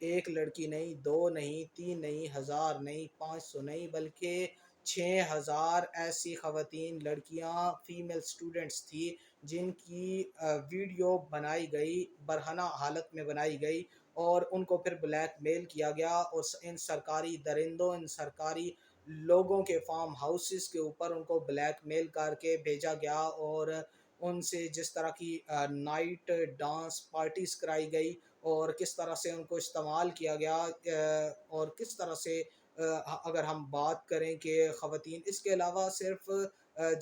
ایک لڑکی نہیں، دو نہیں، تین نہیں، ہزار نہیں، 500 نہیں، بلکہ 6000 ایسی خواتین لڑکیاں فیمیل سٹوڈنٹس تھی جن کی ویڈیو بنائی گئی، برہنہ حالت میں بنائی گئی، اور ان کو پھر بلیک میل کیا گیا، اور ان سرکاری درندوں، ان سرکاری لوگوں کے فارم ہاؤسز کے اوپر ان کو بلیک میل کر کے بھیجا گیا، اور ان سے جس طرح کی نائٹ ڈانس پارٹیز کرائی گئی، اور کس طرح سے ان کو استعمال کیا گیا، اور کس طرح سے اگر ہم بات کریں کہ خواتین، اس کے علاوہ صرف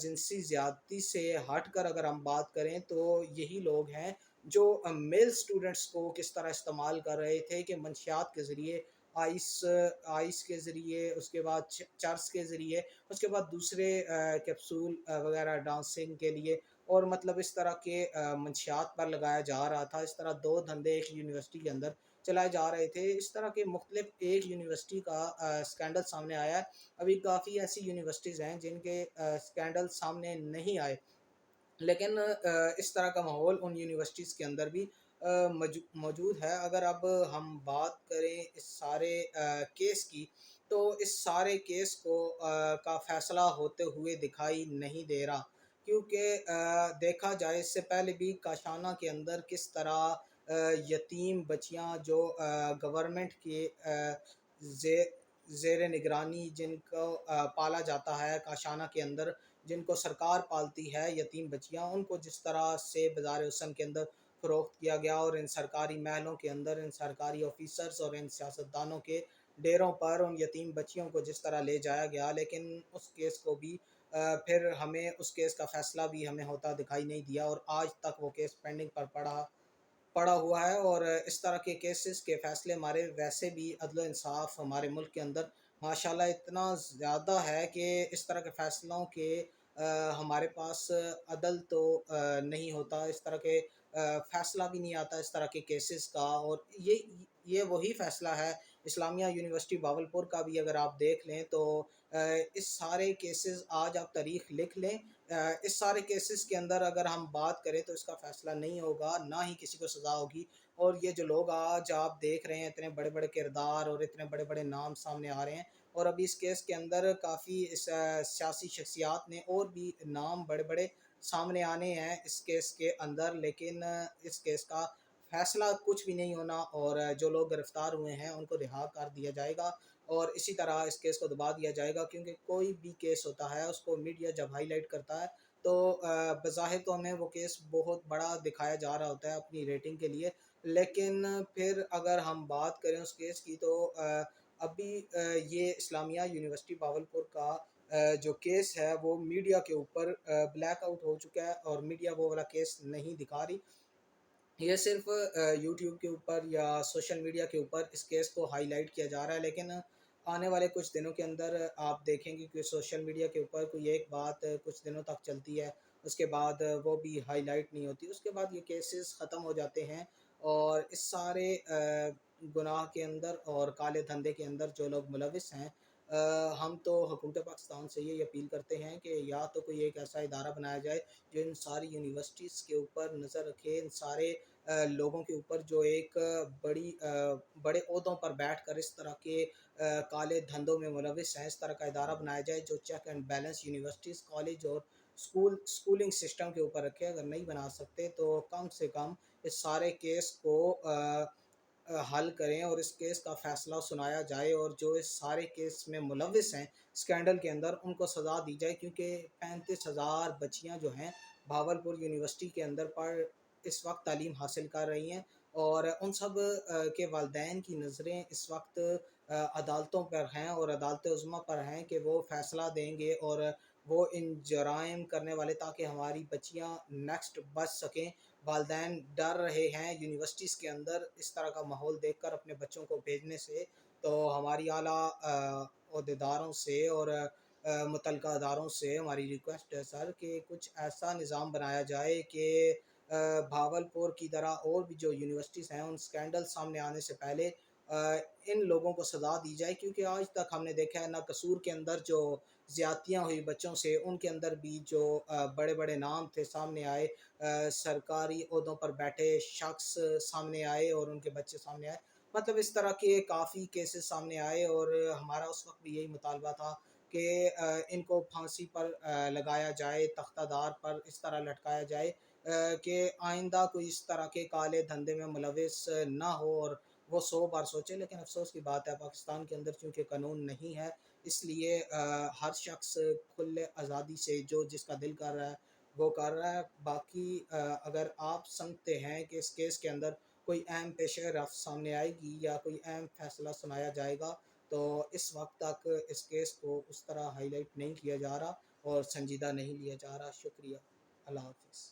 جنسی زیادتی سے ہٹ کر اگر ہم بات کریں تو یہی لوگ ہیں جو میل سٹوڈنٹس کو کس طرح استعمال کر رہے تھے کہ منشیات کے ذریعے، آئس آئس کے ذریعے، اس کے بعد چرس کے ذریعے، اس کے بعد دوسرے کیپسول وغیرہ ڈانسنگ کے لیے، اور مطلب اس طرح کے منشیات پر لگایا جا رہا تھا۔ اس طرح دو دھندے ایک یونیورسٹی کے اندر چلائے جا رہے تھے۔ اس طرح کے مختلف ایک یونیورسٹی کا سکینڈل سامنے آیا ہے۔ ابھی کافی ایسی یونیورسٹیز ہیں جن کے سکینڈل سامنے نہیں آئے، لیکن اس طرح کا ماحول ان یونیورسٹیز کے اندر بھی موجود ہے۔ اگر اب ہم بات کریں اس سارے کیس کی، تو اس سارے کیس کو کا فیصلہ ہوتے ہوئے دکھائی نہیں دے رہا، کیونکہ دیکھا جائے اس سے پہلے بھی کاشانہ کے اندر کس طرح یتیم بچیاں جو گورنمنٹ کے زیر نگرانی جن کو پالا جاتا ہے کاشانہ کے اندر، جن کو سرکار پالتی ہے، یتیم بچیاں، ان کو جس طرح سے بازار حسن کے اندر فروخت کیا گیا، اور ان سرکاری محلوں کے اندر ان سرکاری آفیسرز اور ان سیاستدانوں کے ڈیروں پر ان یتیم بچیوں کو جس طرح لے جایا گیا، لیکن اس کیس کو بھی پھر ہمیں اس کیس کا فیصلہ بھی ہمیں ہوتا دکھائی نہیں دیا، اور آج تک وہ کیس پینڈنگ پر پڑا ہوا ہے۔ اور اس طرح کے کیسز کے فیصلے ہمارے ویسے بھی عدل و انصاف ہمارے ملک کے اندر ماشاءاللہ اتنا زیادہ ہے کہ اس طرح کے فیصلوں کے ہمارے پاس عدل تو نہیں ہوتا، اس طرح کے فیصلہ بھی نہیں آتا اس طرح کے کیسز کا۔ اور یہ وہی فیصلہ ہے اسلامیہ یونیورسٹی باولپور کا بھی، اگر آپ دیکھ لیں تو اس سارے کیسز، آج آپ تاریخ لکھ لیں، اس سارے کیسز کے اندر اگر ہم بات کریں تو اس کا فیصلہ نہیں ہوگا، نہ ہی کسی کو سزا ہوگی۔ اور یہ جو لوگ آج آپ دیکھ رہے ہیں، اتنے بڑے بڑے کردار اور اتنے بڑے بڑے نام سامنے آ رہے ہیں، اور ابھی اس کیس کے اندر کافی سیاسی شخصیات نے اور بھی نام بڑے بڑے سامنے آنے ہیں اس کیس کے اندر، لیکن اس کیس کا فیصلہ کچھ بھی نہیں ہونا، اور جو لوگ گرفتار ہوئے ہیں ان کو رہا کر دیا جائے گا، اور اسی طرح اس کیس کو دبا دیا جائے گا، کیونکہ کوئی بھی کیس ہوتا ہے اس کو میڈیا جب ہائی لائٹ کرتا ہے تو بظاہر تو ہمیں وہ کیس بہت بڑا دکھایا جا رہا ہوتا ہے اپنی ریٹنگ کے لیے، لیکن پھر اگر ہم بات کریں اس کیس کی تو ابھی یہ اسلامیہ یونیورسٹی باولپور کا جو کیس ہے وہ میڈیا کے اوپر بلیک آؤٹ ہو چکا ہے، اور میڈیا وہ والا کیس نہیں دکھا رہی، یہ صرف یوٹیوب کے اوپر یا سوشل میڈیا کے اوپر اس کیس کو ہائی لائٹ کیا جا رہا ہے، لیکن آنے والے کچھ دنوں کے اندر آپ دیکھیں گے کہ سوشل میڈیا کے اوپر کوئی ایک بات کچھ دنوں تک چلتی ہے، اس کے بعد وہ بھی ہائی لائٹ نہیں ہوتی، اس کے بعد یہ کیسز ختم ہو جاتے ہیں، اور اس سارے گناہ کے اندر اور کالے دھندے کے اندر جو لوگ ملوث ہیں، ہم تو حکومت پاکستان سے یہ اپیل کرتے ہیں کہ یا تو کوئی ایک ایسا ادارہ بنایا جائے جو ان ساری یونیورسٹیز کے اوپر نظر رکھے، ان سارے لوگوں کے اوپر جو ایک بڑے عہدوں پر بیٹھ کر اس طرح کے کالے دھندوں میں ملوث ہیں، اس طرح کا ادارہ بنایا جائے جو check and balance universities, college اور سکولنگ سسٹم کے اوپر رکھے۔ اگر نہیں بنا سکتے تو کم سے کم اس سارے کیس کو حل کریں، اور اس کیس کا فیصلہ سنایا جائے، اور جو اس سارے کیس میں ملوث ہیں سکینڈل کے اندر ان کو سزا دی جائے، کیونکہ 35,000 بچیاں جو ہیں بھاولپور یونیورسٹی کے اندر اس وقت تعلیم حاصل کر رہی ہیں، اور ان سب کے والدین کی نظریں اس وقت عدالتوں پر ہیں، اور عدالت عظمیٰ پر ہیں کہ وہ فیصلہ دیں گے، اور وہ ان جرائم کرنے والے، تاکہ ہماری بچیاں نیکسٹ بچ سکیں۔ والدین ڈر رہے ہیں یونیورسٹیز کے اندر اس طرح کا ماحول دیکھ کر اپنے بچوں کو بھیجنے سے، تو ہماری اعلیٰ عہدیداروں سے اور متعلقہ اداروں سے ہماری ریکویسٹ ہے سر کہ کچھ ایسا نظام بنایا جائے کہ بھاولپور کی طرح اور بھی جو یونیورسٹیز ہیں ان سکینڈل سامنے آنے سے پہلے ان لوگوں کو سزا دی جائے، کیونکہ آج تک ہم نے دیکھا ہے نہ قصور کے اندر جو زیادتیاں ہوئی بچوں سے، ان کے اندر بھی جو بڑے بڑے نام تھے سامنے آئے، سرکاری عہدوں پر بیٹھے شخص سامنے آئے اور ان کے بچے سامنے آئے، مطلب اس طرح کے کافی کیسز سامنے آئے، اور ہمارا اس وقت بھی یہی مطالبہ تھا کہ ان کو پھانسی پر لگایا جائے، تختہ دار پر اس طرح لٹکایا جائے کہ آئندہ کوئی اس طرح کے کالے دھندے میں ملوث نہ ہو، اور وہ 100 بار سوچے۔ لیکن افسوس کی بات ہے پاکستان کے اندر چونکہ قانون نہیں ہے، اس لیے ہر شخص کھلے آزادی سے جو جس کا دل کر رہا ہے وہ کر رہا ہے۔ باقی اگر آپ سمجھتے ہیں کہ اس کیس کے اندر کوئی اہم پیش رفت سامنے آئے گی یا کوئی اہم فیصلہ سنایا جائے گا، تو اس وقت تک اس کیس کو اس طرح ہائی لائٹ نہیں کیا جا رہا اور سنجیدہ نہیں لیا جا رہا۔ شکریہ، اللہ حافظ۔